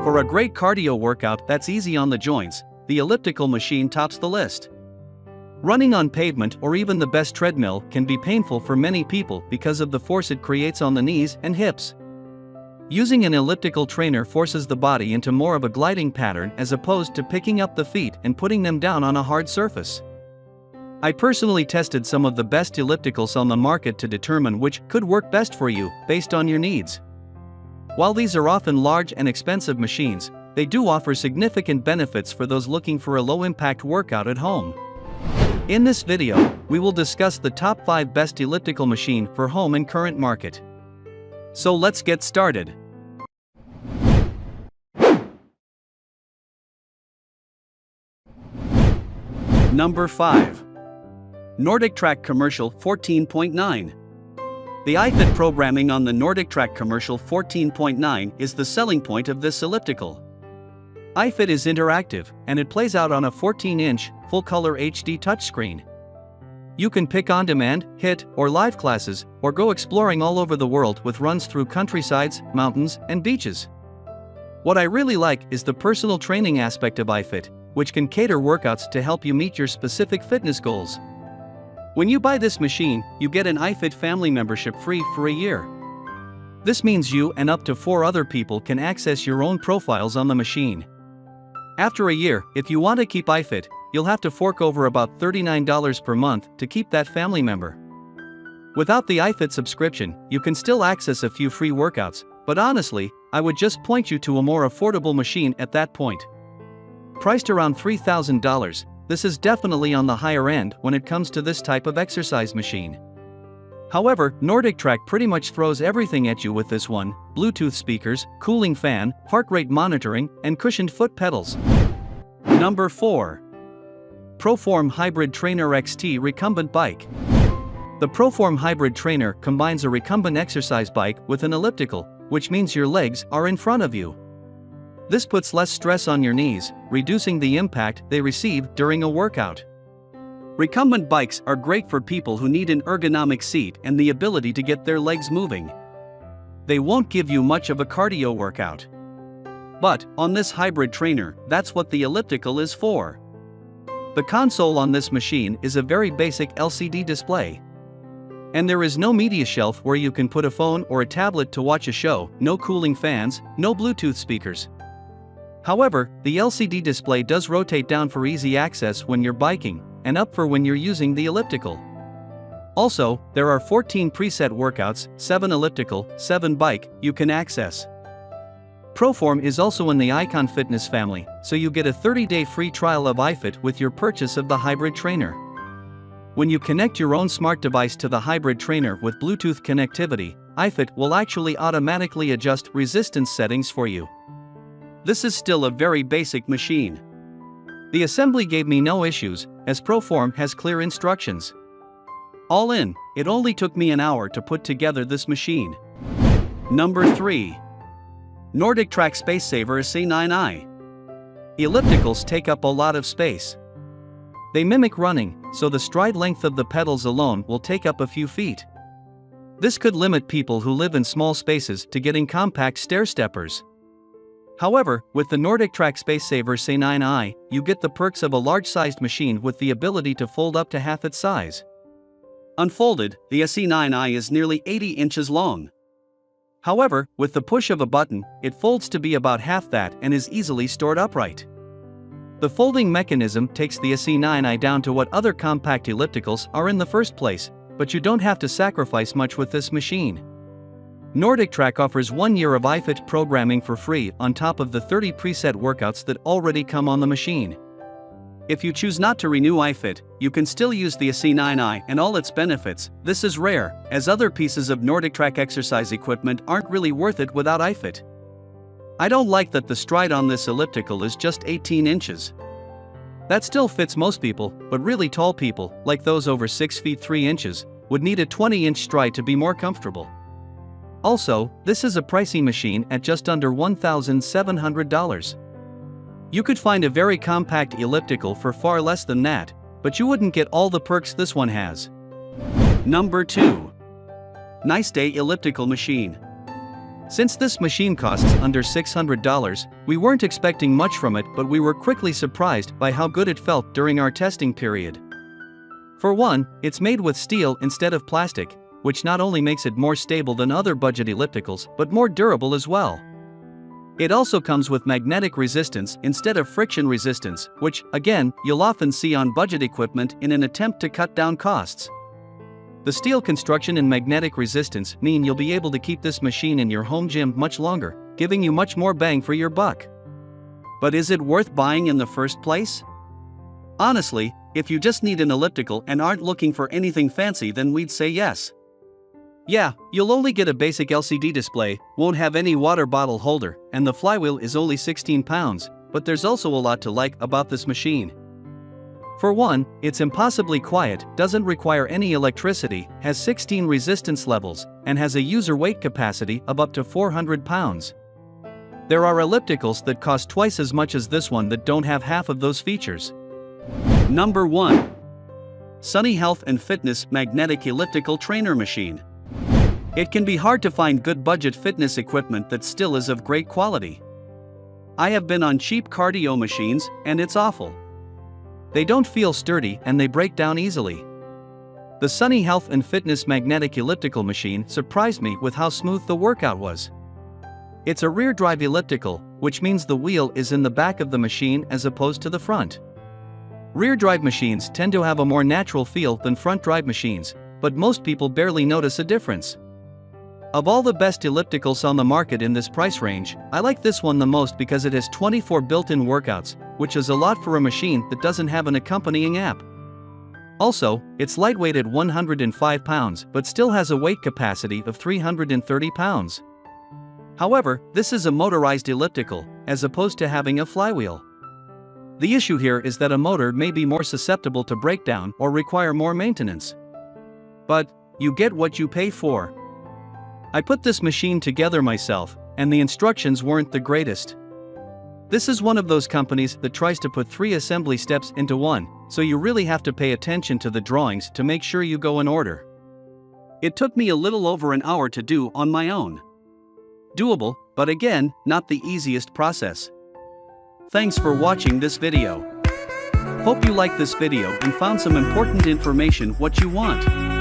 For a great cardio workout that's easy on the joints, the elliptical machine tops the list. Running on pavement or even the best treadmill can be painful for many people because of the force it creates on the knees and hips. Using an elliptical trainer forces the body into more of a gliding pattern as opposed to picking up the feet and putting them down on a hard surface. I personally tested some of the best ellipticals on the market to determine which could work best for you based on your needs. While these are often large and expensive machines, they do offer significant benefits for those looking for a low-impact workout at home. In this video, we will discuss the top 5 best elliptical machine for home in current market. So let's get started. Number 5. NordicTrack Commercial 14.9. The iFit programming on the NordicTrack Commercial 14.9 is the selling point of this elliptical. iFit is interactive, and it plays out on a 14-inch, full-color HD touchscreen. You can pick on-demand, HIIT, or live classes, or go exploring all over the world with runs through countrysides, mountains, and beaches. What I really like is the personal training aspect of iFit, which can cater workouts to help you meet your specific fitness goals. When you buy this machine, you get an iFit family membership free for a year. This means you and up to 4 other people can access your own profiles on the machine. After a year, if you want to keep iFit, you'll have to fork over about $39 per month to keep that family member. Without the iFit subscription, you can still access a few free workouts, but honestly, I would just point you to a more affordable machine at that point. Priced around $3,000, this is definitely on the higher end when it comes to this type of exercise machine. However, NordicTrack pretty much throws everything at you with this one: Bluetooth speakers, cooling fan, heart rate monitoring, and cushioned foot pedals. Number 4. Proform Hybrid Trainer XT Recumbent Bike. The Proform Hybrid Trainer combines a recumbent exercise bike with an elliptical, which means your legs are in front of you. This puts less stress on your knees, reducing the impact they receive during a workout. Recumbent bikes are great for people who need an ergonomic seat and the ability to get their legs moving. They won't give you much of a cardio workout. But, on this hybrid trainer, that's what the elliptical is for. The console on this machine is a very basic LCD display. And there is no media shelf where you can put a phone or a tablet to watch a show, no cooling fans, no Bluetooth speakers. However, the LCD display does rotate down for easy access when you're biking, and up for when you're using the elliptical. Also, there are 14 preset workouts, 7 elliptical, 7 bike, you can access. Proform is also in the Icon Fitness family, so you get a 30-day free trial of iFit with your purchase of the hybrid trainer. When you connect your own smart device to the hybrid trainer with Bluetooth connectivity, iFit will actually automatically adjust resistance settings for you. This is still a very basic machine. The assembly gave me no issues, as Proform has clear instructions. All in, it only took me an hour to put together this machine. Number 3. NordicTrack SpaceSaver AC9i. Ellipticals take up a lot of space. They mimic running, so the stride length of the pedals alone will take up a few feet. This could limit people who live in small spaces to getting compact stair-steppers. However, with the NordicTrack SpaceSaver AC9i, you get the perks of a large-sized machine with the ability to fold up to half its size. Unfolded, the AC9i is nearly 80 inches long. However, with the push of a button, it folds to be about half that and is easily stored upright. The folding mechanism takes the AC9i down to what other compact ellipticals are in the first place, but you don't have to sacrifice much with this machine. NordicTrack offers 1 year of iFit programming for free on top of the 30 preset workouts that already come on the machine. If you choose not to renew iFit, you can still use the AC9i and all its benefits. This is rare, as other pieces of NordicTrack exercise equipment aren't really worth it without iFit. I don't like that the stride on this elliptical is just 18 inches. That still fits most people, but really tall people, like those over 6 feet 3 inches, would need a 20-inch stride to be more comfortable. Also, this is a pricey machine at just under $1,700. You could find a very compact elliptical for far less than that, but you wouldn't get all the perks this one has. Number 2. Nice Day Elliptical Machine. Since this machine costs under $600, we weren't expecting much from it, but we were quickly surprised by how good it felt during our testing period. For one, it's made with steel instead of plastic, which not only makes it more stable than other budget ellipticals but more durable as well. It also comes with magnetic resistance instead of friction resistance, which, again, you'll often see on budget equipment in an attempt to cut down costs. The steel construction and magnetic resistance mean you'll be able to keep this machine in your home gym much longer, giving you much more bang for your buck. But is it worth buying in the first place? Honestly, if you just need an elliptical and aren't looking for anything fancy, then we'd say yes. Yeah, you'll only get a basic LCD display, won't have any water bottle holder, and the flywheel is only 16 pounds, but there's also a lot to like about this machine. For one, it's impossibly quiet, doesn't require any electricity, has 16 resistance levels, and has a user weight capacity of up to 400 pounds. There are ellipticals that cost twice as much as this one that don't have half of those features. Number 1. Sunny Health and Fitness Magnetic Elliptical Trainer Machine. It can be hard to find good budget fitness equipment that still is of great quality. I have been on cheap cardio machines, and it's awful. They don't feel sturdy and they break down easily. The Sunny Health and Fitness Magnetic Elliptical Machine surprised me with how smooth the workout was. It's a rear drive elliptical, which means the wheel is in the back of the machine as opposed to the front. Rear drive machines tend to have a more natural feel than front drive machines, but most people barely notice a difference. Of all the best ellipticals on the market in this price range, I like this one the most because it has 24 built-in workouts, which is a lot for a machine that doesn't have an accompanying app. Also, it's lightweight at 105 pounds but still has a weight capacity of 330 pounds. However, this is a motorized elliptical, as opposed to having a flywheel. The issue here is that a motor may be more susceptible to breakdown or require more maintenance. But you get what you pay for. I put this machine together myself, and the instructions weren't the greatest. This is one of those companies that tries to put 3 assembly steps into one, so you really have to pay attention to the drawings to make sure you go in order. It took me a little over an hour to do on my own. Doable, but again, not the easiest process. Thanks for watching this video. Hope you liked this video and found some important information what you want.